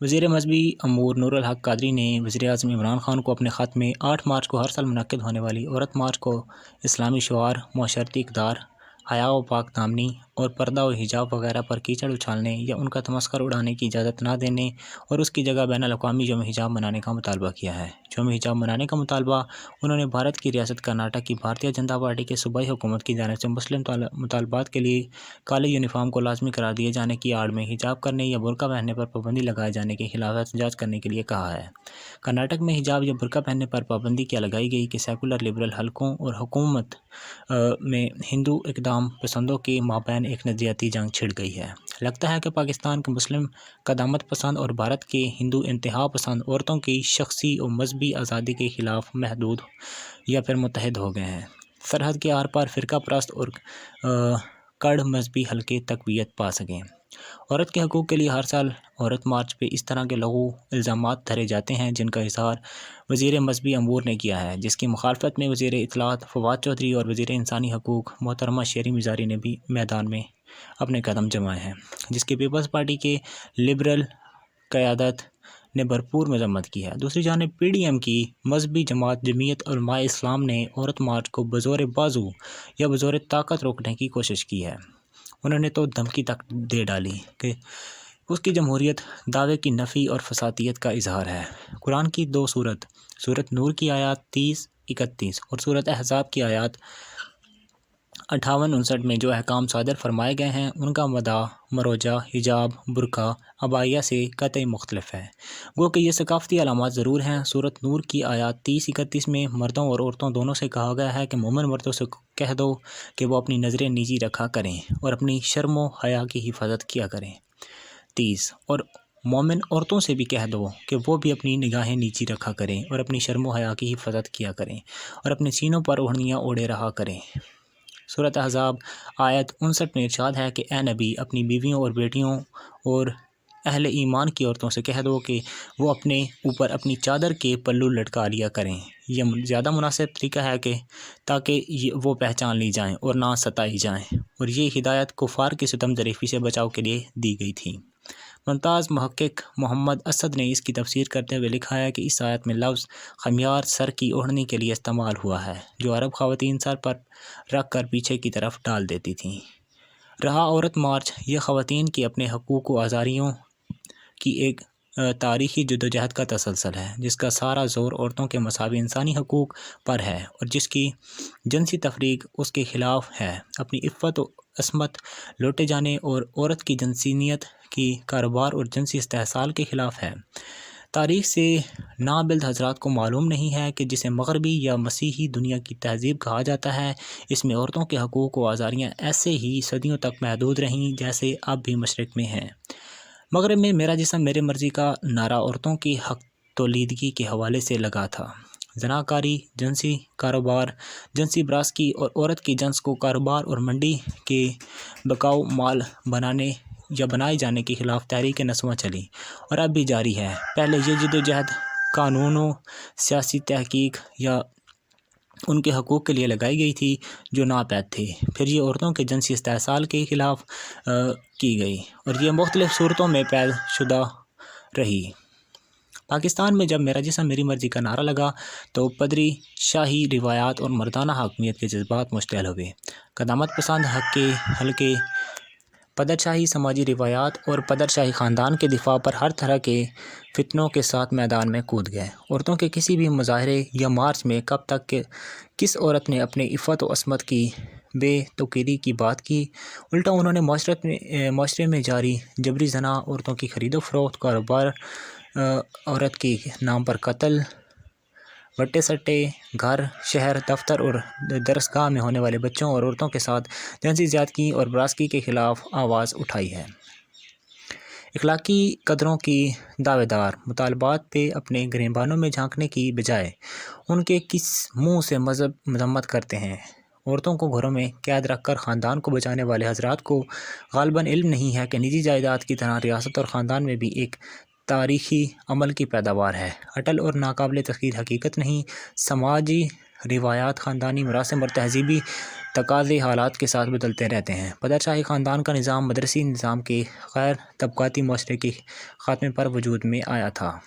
وزیر مذہبی امور نور الحق قادری نے وزیر اعظم عمران خان کو اپنے خط میں 8 مارچ کو ہر سال منعقد ہونے والی عورت مارچ کو اسلامی شعار، معاشرتی اقدار، حیا و پاک دامنی اور پردہ و حجاب وغیرہ پر کیچڑ اچھالنے یا ان کا تمسخر اڑانے کی اجازت نہ دینے اور اس کی جگہ بین الاقوامی یوم حجاب منانے کا مطالبہ کیا ہے۔ یوم حجاب منانے کا مطالبہ انہوں نے بھارت کی ریاست کرناٹک کی بھارتیہ جنتا پارٹی کے صوبائی حکومت کی جانب سے مسلم مطالبات کے لیے کالے یونیفارم کو لازمی قرار دیے جانے کی آڑ میں حجاب کرنے یا برقع پہننے پر پابندی لگائے جانے کے خلاف احتجاج کرنے کے لیے کہا ہے۔ کرناٹک میں حجاب یا برقع پہننے پر پابندی کیا لگائی گئی کہ سیکولر لبرل حلقوں اور حکومت میں ہندو اقدام پسندوں کے مابین ایک نظریاتی جنگ چھڑ گئی ہے۔ لگتا ہے کہ پاکستان کے مسلم قدامت پسند اور بھارت کے ہندو انتہا پسند عورتوں کی شخصی اور مذہبی آزادی کے خلاف محدود یا پھر متحد ہو گئے ہیں۔ سرحد کے آر پار فرقہ پرست اور کڑ مذہبی حلقے تقویت پا سکیں۔ عورت کے حقوق کے لیے ہر سال عورت مارچ پہ اس طرح کے لغو الزامات دھرے جاتے ہیں جن کا اظہار وزیر مذہبی امور نے کیا ہے، جس کی مخالفت میں وزیر اطلاعات فواد چودھری اور وزیر انسانی حقوق محترمہ شیری مزاری نے بھی میدان میں اپنے قدم جمائے ہیں، جس کی پیپلز پارٹی کے لبرل قیادت نے بھرپور مذمت کی ہے۔ دوسری جانب پی ڈی ایم کی مذہبی جماعت جمعیت علماء اسلام نے عورت مارچ کو بزور بازو یا بزور طاقت روکنے کی کوشش کی ہے۔ انہوں نے تو دھمکی تک دے ڈالی کہ اس کی جمہوریت دعوے کی نفی اور فسادیت کا اظہار ہے۔ قرآن کی 2 سورت نور کی آیات 30-31 اور سورت احزاب کی آیات 58-59 میں جو احکام صادر فرمائے گئے ہیں ان کا مدعا مروجہ، حجاب، برقع، عبائیہ سے قطعی مختلف ہے، گو کہ یہ ثقافتی علامات ضرور ہیں۔ سورت نور کی آیات 30-31 میں مردوں اور عورتوں دونوں سے کہا گیا ہے کہ مومن مردوں سے کہہ دو کہ وہ اپنی نظریں نیچی رکھا کریں اور اپنی شرم و حیا کی حفاظت کیا کریں۔ 30 اور مومن عورتوں سے بھی کہہ دو کہ وہ بھی اپنی نگاہیں نیچی رکھا کریں اور اپنی شرم و حیا کی حفاظت کیا کریں اور اپنے سینوں پر اوڑھنیاں اوڑھے رہا کریں۔ سورۃ احزاب آیت 59 میں ارشاد ہے کہ اے نبی اپنی بیویوں اور بیٹیوں اور اہل ایمان کی عورتوں سے کہہ دو کہ وہ اپنے اوپر اپنی چادر کے پلو لٹکا لیا کریں، یہ زیادہ مناسب طریقہ ہے کہ تاکہ وہ پہچان لی جائیں اور نہ ستائی جائیں، اور یہ ہدایت کفار کی ستم ظریفی سے بچاؤ کے لیے دی گئی تھی۔ ممتاز محقق محمد اسد نے اس کی تفسیر کرتے ہوئے لکھا ہے کہ اس آیت میں لفظ خمیار سر کی اوڑھنی کے لیے استعمال ہوا ہے، جو عرب خواتین سر پر رکھ کر پیچھے کی طرف ڈال دیتی تھیں۔ رہا عورت مارچ، یہ خواتین کی اپنے حقوق و آزادیوں کی ایک تاریخی جدوجہد کا تسلسل ہے، جس کا سارا زور عورتوں کے مساوی انسانی حقوق پر ہے اور جس کی جنسی تفریق اس کے خلاف ہے، اپنی عفت و عصمت لوٹے جانے اور عورت کی جنسیت کی کاروبار اور جنسی استحصال کے خلاف ہے۔ تاریخ سے نابلد حضرات کو معلوم نہیں ہے کہ جسے مغربی یا مسیحی دنیا کی تہذیب کہا جاتا ہے، اس میں عورتوں کے حقوق و آزادیاں ایسے ہی صدیوں تک محدود رہیں جیسے اب بھی مشرق میں ہیں۔ مغرب میں میرا جسم میرے مرضی کا نعرہ عورتوں کی حق تولیدگی کے حوالے سے لگا تھا۔ زناکاری، جنسی کاروبار، جنسی براسکی اور عورت کی جنس کو کاروبار اور منڈی کے بکاؤ مال بنائے جانے کے خلاف تحریک نسواں چلی اور اب بھی جاری ہے۔ پہلے یہ جدوجہد قانون و سیاسی تحقیق یا ان کے حقوق کے لیے لگائی گئی تھی جو ناپید تھے، پھر یہ عورتوں کے جنسی استحصال کے خلاف کی گئی اور یہ مختلف صورتوں میں پید شدہ رہی۔ پاکستان میں جب میرا جسم میری مرضی کا نعرہ لگا تو پدری شاہی روایات اور مردانہ حاکمیت کے جذبات مشتعل ہوئے۔ قدامت پسند حلقے پدرشاہی سماجی روایات اور پدرشاہی خاندان کے دفاع پر ہر طرح کے فتنوں کے ساتھ میدان میں کود گئے۔ عورتوں کے کسی بھی مظاہرے یا مارچ میں کب تک کہ کس عورت نے اپنے عفت و عصمت کی بے توقیری کی بات کی، الٹا انہوں نے معاشرے میں جاری جبری زنا، عورتوں کی خرید و فروخت، کاروبار، عورت کے نام پر قتل، وٹے سٹے، گھر، شہر، دفتر اور درسگاہ میں ہونے والے بچوں اور عورتوں کے ساتھ جنسی زیادتی اور براسکی کے خلاف آواز اٹھائی ہے۔ اخلاقی قدروں کی دعوے دار مطالبات پہ اپنے گریبانوں میں جھانکنے کی بجائے ان کے کس منہ سے مذمت کرتے ہیں۔ عورتوں کو گھروں میں قید رکھ کر خاندان کو بچانے والے حضرات کو غالباً علم نہیں ہے کہ نجی جائیداد کی طرح ریاست اور خاندان میں بھی ایک تاریخی عمل کی پیداوار ہے، اٹل اور ناقابل تغییر حقیقت نہیں، سماجی روایات، خاندانی مراسم اور تہذیبی تقاضے حالات کے ساتھ بدلتے رہتے ہیں۔ پدر شاہی خاندان کا نظام مدرسی نظام کے غیر طبقاتی معاشرے کے خاتمے پر وجود میں آیا تھا۔